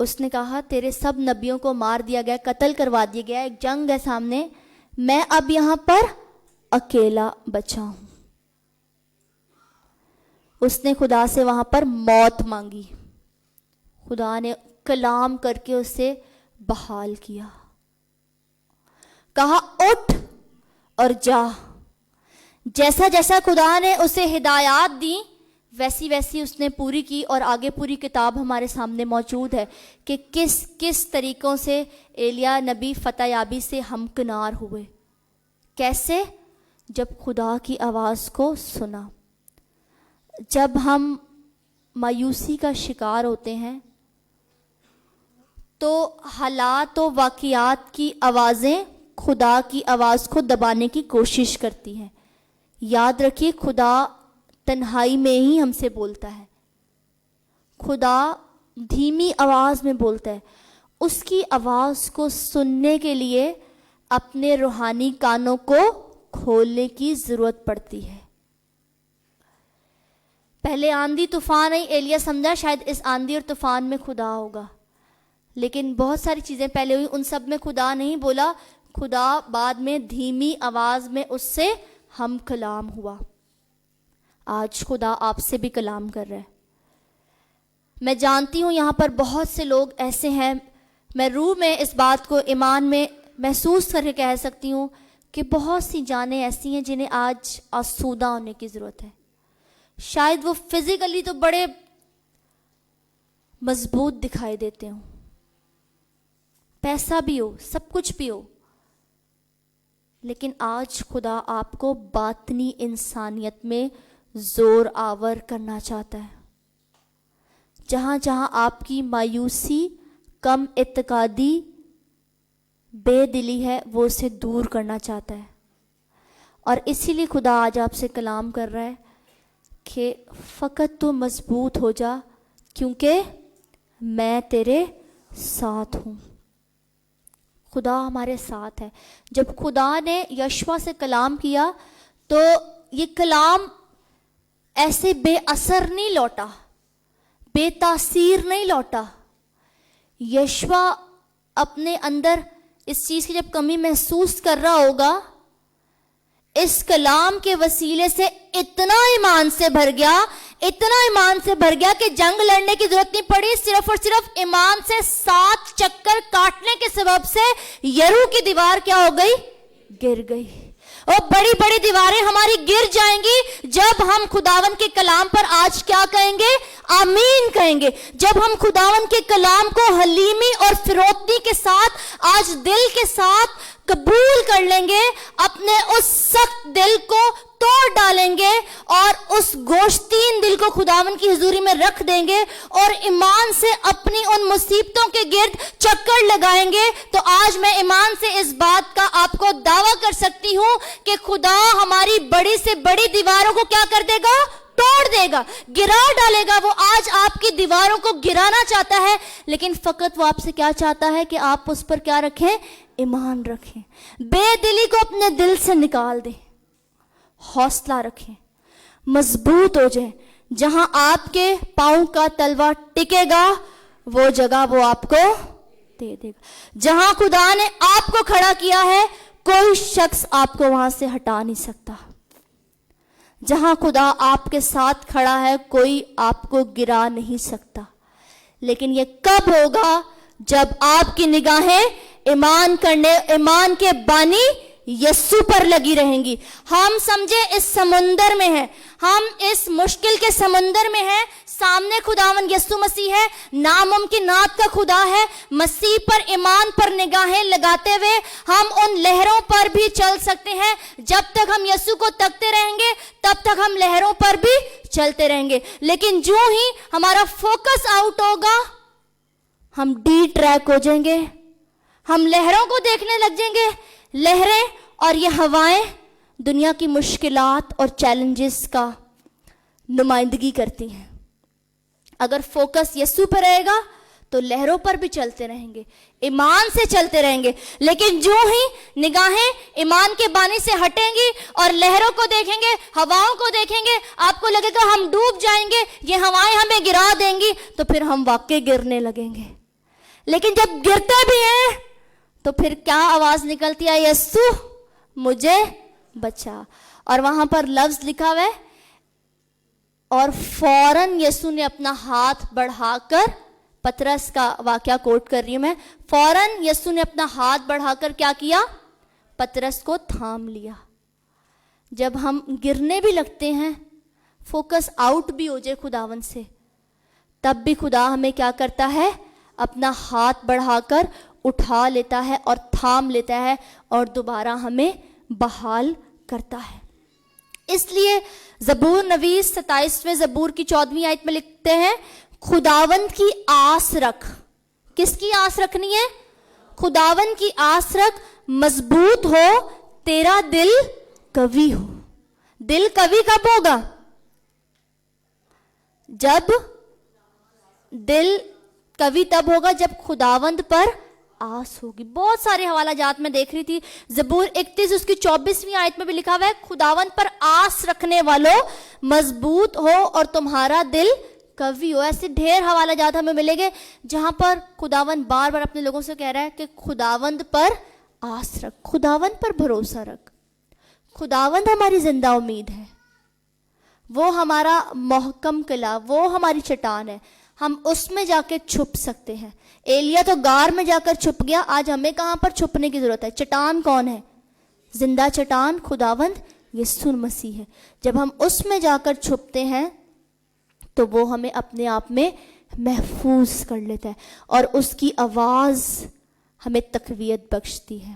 اس نے کہا تیرے سب نبیوں کو مار دیا گیا, قتل کروا دیا گیا, ایک جنگ ہے سامنے, میں اب یہاں پر اکیلا بچا ہوں. اس نے خدا سے وہاں پر موت مانگی. خدا نے کلام کر کے اسے بحال کیا, کہا اٹھ اور جا. جیسا جیسا خدا نے اسے ہدایات دی ویسی ویسی اس نے پوری کی, اور آگے پوری کتاب ہمارے سامنے موجود ہے کہ کس کس طریقوں سے ایلیا نبی فتح یابی سے ہمکنار ہوئے. کیسے؟ جب خدا کی آواز کو سنا. جب ہم مایوسی کا شکار ہوتے ہیں تو حالات و واقعات کی آوازیں خدا کی آواز کو دبانے کی کوشش کرتی ہیں. یاد رکھیے خدا تنہائی میں ہی ہم سے بولتا ہے. خدا دھیمی آواز میں بولتا ہے. اس کی آواز کو سننے کے لیے اپنے روحانی کانوں کو کھولنے کی ضرورت پڑتی ہے. پہلے آندھی طوفان آئی, ایلیا سمجھا شاید اس آندھی اور طوفان میں خدا ہوگا, لیکن بہت ساری چیزیں پہلے ہوئی, ان سب میں خدا نہیں بولا. خدا بعد میں دھیمی آواز میں اس سے ہم کلام ہوا. آج خدا آپ سے بھی کلام کر رہا ہے. میں جانتی ہوں یہاں پر بہت سے لوگ ایسے ہیں, میں روح میں اس بات کو ایمان میں محسوس کر کے کہہ سکتی ہوں کہ بہت سی جانیں ایسی ہیں جنہیں آج آسودہ ہونے کی ضرورت ہے. شاید وہ فزیکلی تو بڑے مضبوط دکھائی دیتے ہوں, پیسہ بھی ہو, سب کچھ بھی ہو, لیکن آج خدا آپ کو باطنی انسانیت میں زور آور کرنا چاہتا ہے. جہاں جہاں آپ کی مایوسی, کم اعتقادی, بے دلی ہے, وہ اسے دور کرنا چاہتا ہے. اور اسی لیے خدا آج آپ سے کلام کر رہا ہے کہ فقط تو مضبوط ہو جا, کیونکہ میں تیرے ساتھ ہوں. خدا ہمارے ساتھ ہے. جب خدا نے یشوع سے کلام کیا تو یہ کلام ایسے بے اثر نہیں لوٹا, بے تاثیر نہیں لوٹا. یشوع اپنے اندر اس چیز کی جب کمی محسوس کر رہا ہوگا, اس کلام کے وسیلے سے اتنا ایمان سے بھر گیا, اتنا ایمان سے بھر گیا کہ جنگ لڑنے کی ضرورت نہیں پڑی. صرف اور صرف ایمان سے 7 چکر کاٹنے کے سبب سے یریکو کی دیوار کیا ہو گئی؟ گر گئی. اور بڑی بڑی دیواریں ہماری گر جائیں گی جب ہم خداون کے کلام پر آج کیا کہیں گے؟ آمین کہیں گے. جب ہم خداون کے کلام کو حلیمی اور فروتنی کے ساتھ آج دل کے ساتھ قبول کر لیں گے, اپنے اس سخت دل کو توڑ ڈالیں گے اور اس گوشتین دل کو خداون کی حضوری میں رکھ دیں گے اور ایمان سے اپنی ان مصیبتوں کے گرد چکر لگائیں گے, تو آج میں ایمان سے اس بات کا آپ کو دعویٰ کر سکتی ہوں کہ خدا ہماری بڑی سے بڑی دیواروں کو کیا کر دے گا؟ توڑ دے گا, گرا ڈالے گا. وہ آج آپ کی دیواروں کو گرانا چاہتا ہے, لیکن فقط وہ آپ سے کیا چاہتا ہے کہ آپ اس پر کیا رکھیں؟ ایمان رکھیں. بے دلی کو اپنے دل سے نکال دیں, حوصلہ رکھیں, مضبوط ہو جائیں. جہاں آپ کے پاؤں کا تلوا ٹکے گا وہ جگہ وہ آپ کو دے دے گا. جہاں خدا نے آپ کو کھڑا کیا ہے کوئی شخص آپ کو وہاں سے ہٹا نہیں سکتا. جہاں خدا آپ کے ساتھ کھڑا ہے کوئی آپ کو گرا نہیں سکتا. لیکن یہ کب ہوگا؟ جب آپ کی نگاہیں ایمان کے بانی یسوع پر لگی رہیں گی. ہم سمجھے اس سمندر میں ہیں, ہم اس مشکل کے سمندر میں ہیں, سامنے خداوند یسوع مسیح ہے, ناممکنات کا خدا ہے. مسیح پر ایمان پر نگاہیں لگاتے ہوئے ہم ان لہروں پر بھی چل سکتے ہیں. جب تک ہم یسوع کو تکتے رہیں گے تب تک ہم لہروں پر بھی چلتے رہیں گے. لیکن جو ہی ہمارا فوکس آؤٹ ہوگا ہم ڈی ٹریک ہو جائیں گے, ہم لہروں کو دیکھنے لگ جائیں گے. لہریں اور یہ ہوائیں دنیا کی مشکلات اور چیلنجز کا نمائندگی کرتی ہیں. اگر فوکس یسوع پر رہے گا تو لہروں پر بھی چلتے رہیں گے, ایمان سے چلتے رہیں گے. لیکن جو ہی نگاہیں ایمان کے بانی سے ہٹیں گی اور لہروں کو دیکھیں گے, ہواؤں کو دیکھیں گے, آپ کو لگے گا ہم ڈوب جائیں گے, یہ ہوائیں ہمیں گرا دیں گی, تو پھر ہم واقعی گرنے لگیں گے. لیکن جب گرتے بھی ہیں تو پھر کیا آواز نکلتی ہے؟ یسوع مجھے بچا. اور وہاں پر لفظ لکھا ہوا ہے اور فوراً یسوع نے اپنا ہاتھ بڑھا کر, پترس کا واقعہ کوٹ کر رہی ہوں میں, فوراً یسوع نے اپنا ہاتھ بڑھا کر کیا کیا؟ پترس کو تھام لیا. جب ہم گرنے بھی لگتے ہیں, فوکس آؤٹ بھی ہو جائے خداوند سے, تب بھی خدا ہمیں کیا کرتا ہے؟ اپنا ہاتھ بڑھا کر اٹھا لیتا ہے اور تھام لیتا ہے اور دوبارہ ہمیں بحال کرتا ہے. اس لیے زبور نویس 27ویں زبور کی 14ویں آیت میں لکھتے ہیں, خداوند کی آس رکھ. کس کی آس رکھنی ہے؟ خداوند کی آس رکھ, مضبوط ہو, تیرا دل قوی ہو. دل قوی کب ہوگا؟ جب دل قوی تب ہوگا جب خداوند پر آس ہوگی. بہت سارے حوالہ جات میں دیکھ رہی تھی, زبور 31 اس کی 24ویں آیت میں بھی لکھا ہوا ہے, خداوند پر آس رکھنے والوں مضبوط ہو اور تمہارا دل قوی ہو. ایسے ڈھیر حوالہ جات ہمیں ملیں گے جہاں پر خداوند بار بار اپنے لوگوں سے کہہ رہا ہے کہ خداوند پر آس رکھ, خداوند پر بھروسہ رکھ. خداوند ہماری زندہ امید ہے, وہ ہمارا محکم قلعہ, وہ ہماری چٹان ہے, ہم اس میں جا کے چھپ سکتے ہیں. ایلیا تو غار میں جا کر چھپ گیا, آج ہمیں کہاں پر چھپنے کی ضرورت ہے؟ چٹان کون ہے؟ زندہ چٹان خداوند یسوع مسیح ہے. جب ہم اس میں جا کر چھپتے ہیں تو وہ ہمیں اپنے آپ میں محفوظ کر لیتا ہے اور اس کی آواز ہمیں تقویت بخشتی ہے.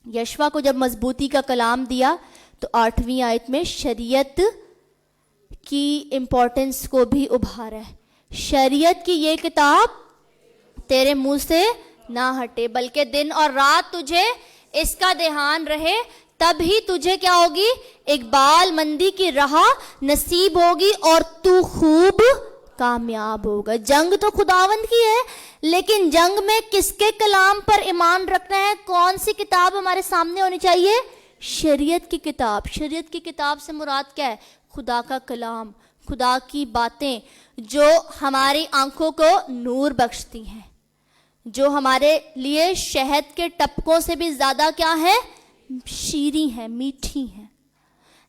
یشوا کو جب مضبوطی کا کلام دیا تو 8ویں آیت میں شریعت کی امپورٹنس کو بھی ابھارا ہے. شریعت کی یہ کتاب تیرے منہ سے نہ ہٹے, بلکہ دن اور رات تجھے اس کا دھیان رہے, تب ہی تجھے کیا ہوگی؟ اقبال مندی کی راہ نصیب ہوگی اور تو خوب کامیاب ہوگا. جنگ تو خداوند کی ہے, لیکن جنگ میں کس کے کلام پر ایمان رکھنا ہے؟ کون سی کتاب ہمارے سامنے ہونی چاہیے؟ شریعت کی کتاب. شریعت کی کتاب سے مراد کیا ہے؟ خدا کا کلام, خدا کی باتیں جو ہماری آنکھوں کو نور بخشتی ہیں, جو ہمارے لیے شہد کے ٹپکوں سے بھی زیادہ کیا ہے؟ شیریں ہیں, میٹھی ہیں.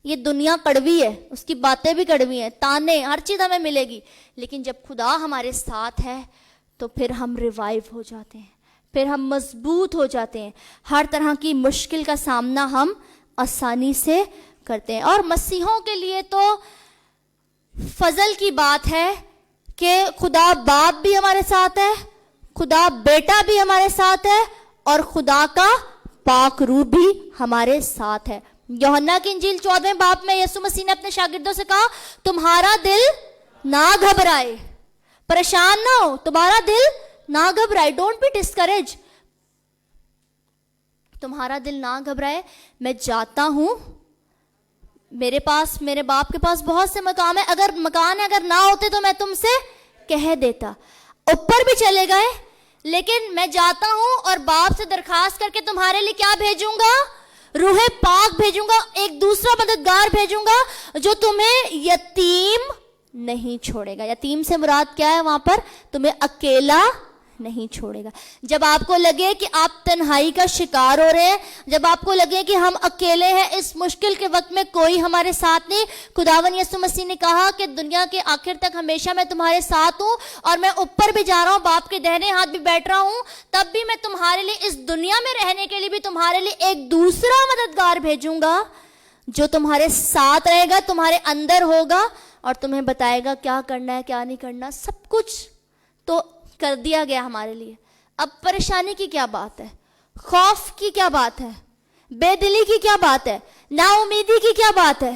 یہ دنیا کڑوی ہے, اس کی باتیں بھی کڑوی ہیں, تانے ہر چیز ہمیں ملے گی, لیکن جب خدا ہمارے ساتھ ہے تو پھر ہم ریوائیو ہو جاتے ہیں, پھر ہم مضبوط ہو جاتے ہیں, ہر طرح کی مشکل کا سامنا ہم آسانی سے کرتے ہیں. اور مسیحوں کے لیے تو فضل کی بات ہے کہ خدا باپ بھی ہمارے ساتھ ہے, خدا بیٹا بھی ہمارے ساتھ ہے, اور خدا کا پاک روح بھی ہمارے ساتھ ہے. یوحنا کی انجیل 14ویں باب میں یسوع مسیح نے اپنے شاگردوں سے کہا, تمہارا دل نہ گھبرائے, پریشان نہ ہو, تمہارا دل نہ گھبرائے, ڈونٹ بی ڈسکریج, تمہارا دل نہ گھبرائے, میں جاتا ہوں, میرے پاس, میرے باپ کے پاس بہت سے مقام ہے, اگر نہ ہوتے تو میں تم سے کہہ دیتا. اوپر بھی چلے گئے, لیکن میں جاتا ہوں اور باپ سے درخواست کر کے تمہارے لیے کیا بھیجوں گا؟ روح پاک بھیجوں گا, ایک دوسرا مددگار بھیجوں گا جو تمہیں یتیم نہیں چھوڑے گا. یتیم سے مراد کیا ہے وہاں پر؟ تمہیں اکیلا نہیں چھوڑے گا. جب آپ کو لگے کہ آپ تنہائی کا شکار ہو رہے ہیں, جب آپ کو لگے کہ ہم اکیلے ہیں, اس مشکل کے وقت میں کوئی ہمارے ساتھ نہیں, خداوند یسوع مسیح نے کہا کہ دنیا کے آخر تک ہمیشہ میں تمہارے ساتھ ہوں, اور میں اوپر بھی جا رہا ہوں, باپ کے دہنے ہاتھ بھی بیٹھ رہا ہوں, تب بھی میں تمہارے لیے اس دنیا میں رہنے کے لیے بھی تمہارے لیے ایک دوسرا مددگار بھیجوں گا جو تمہارے ساتھ رہے گا, تمہارے اندر ہوگا اور تمہیں بتائے گا کیا کرنا ہے کیا نہیں کرنا. سب کچھ تو کر دیا گیا ہمارے لیے. اب پریشانی کی کیا بات ہے؟ خوف کی کیا بات ہے؟ بے دلی کی کیا بات ہے؟ نا امیدی کی کیا بات ہے؟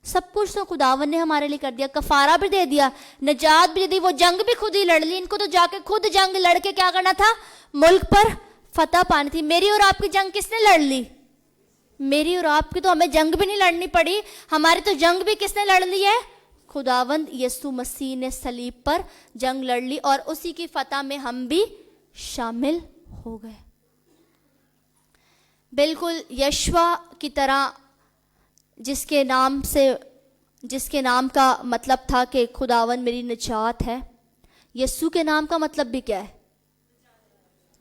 سب کچھ تو خداوند نے ہمارے لیے کر دیا, کفارہ بھی دے دیا, نجات بھی دے دی, وہ جنگ بھی خود ہی لڑ لی. ان کو تو جا کے خود جنگ لڑ کے کیا کرنا تھا؟ ملک پر فتح پانی تھی. میری اور آپ کی جنگ کس نے لڑ لی؟ میری اور آپ کی تو ہمیں جنگ بھی نہیں لڑنی پڑی, ہماری تو جنگ بھی کس نے لڑ لی ہے؟ خداوند یسوع مسیح نے صلیب پر جنگ لڑ لی, اور اسی کی فتح میں ہم بھی شامل ہو گئے. بالکل یشوا کی طرح, جس کے نام کا مطلب تھا کہ خداوند میری نجات ہے. یسوع کے نام کا مطلب بھی کیا ہے؟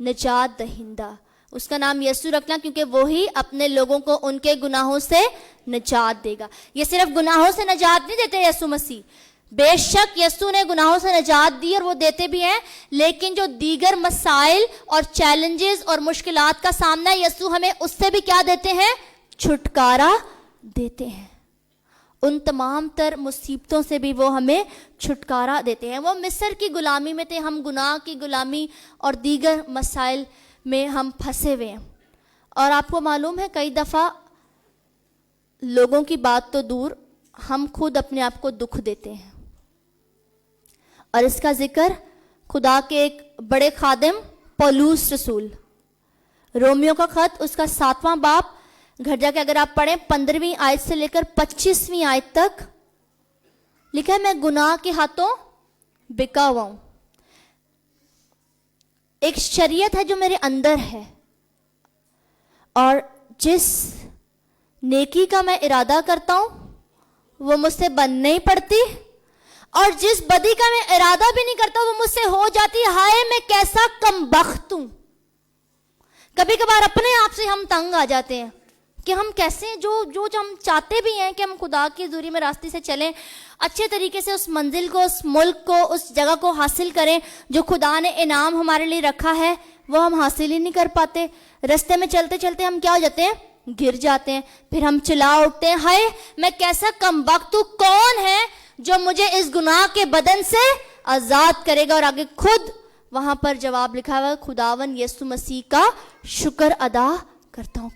نجات دہندہ. اس کا نام یسوع رکھنا کیونکہ وہی اپنے لوگوں کو ان کے گناہوں سے نجات دے گا. یہ صرف گناہوں سے نجات نہیں دیتے یسوع مسیح، بے شک یسوع نے گناہوں سے نجات دی اور وہ دیتے بھی ہیں، لیکن جو دیگر مسائل اور چیلنجز اور مشکلات کا سامنا یسوع ہمیں اس سے بھی کیا دیتے ہیں؟ چھٹکارا دیتے ہیں. ان تمام تر مصیبتوں سے بھی وہ ہمیں چھٹکارا دیتے ہیں. وہ مصر کی غلامی میں تھے، ہم گناہ کی غلامی اور دیگر مسائل میں ہم پھنسے ہوئے ہیں. اور آپ کو معلوم ہے کئی دفعہ لوگوں کی بات تو دور، ہم خود اپنے آپ کو دکھ دیتے ہیں. اور اس کا ذکر خدا کے ایک بڑے خادم پولوس رسول، رومیو کا خط اس کا 7واں باب، گھر جا کے اگر آپ پڑھیں 15ویں آیت سے لے کر 25ویں آیت تک لکھا ہے، میں گناہ کے ہاتھوں بکا ہوا ہوں. ایک شریعت ہے جو میرے اندر ہے، اور جس نیکی کا میں ارادہ کرتا ہوں وہ مجھ سے بن نہیں پڑتی، اور جس بدی کا میں ارادہ بھی نہیں کرتا وہ مجھ سے ہو جاتی. ہائے میں کیسا کم بخت ہوں. کبھی کبھار اپنے آپ سے ہم تنگ آ جاتے ہیں کہ ہم کیسے جو ہم چاہتے بھی ہیں کہ ہم خدا کی حضوری میں راستے سے چلیں، اچھے طریقے سے اس منزل کو، اس ملک کو، اس جگہ کو حاصل کریں جو خدا نے انعام ہمارے لیے رکھا ہے، وہ ہم حاصل ہی نہیں کر پاتے. رستے میں چلتے چلتے ہم کیا ہو جاتے ہیں؟ گر جاتے ہیں. پھر ہم چلا اٹھتے ہیں، ہائے میں کیسا کم بخت ہوں، کون ہے جو مجھے اس گناہ کے بدن سے آزاد کرے گا؟ اور آگے خود وہاں پر جواب لکھا ہوا، خداوند یسوع مسیح کا شکر ادا کرتا ہوں.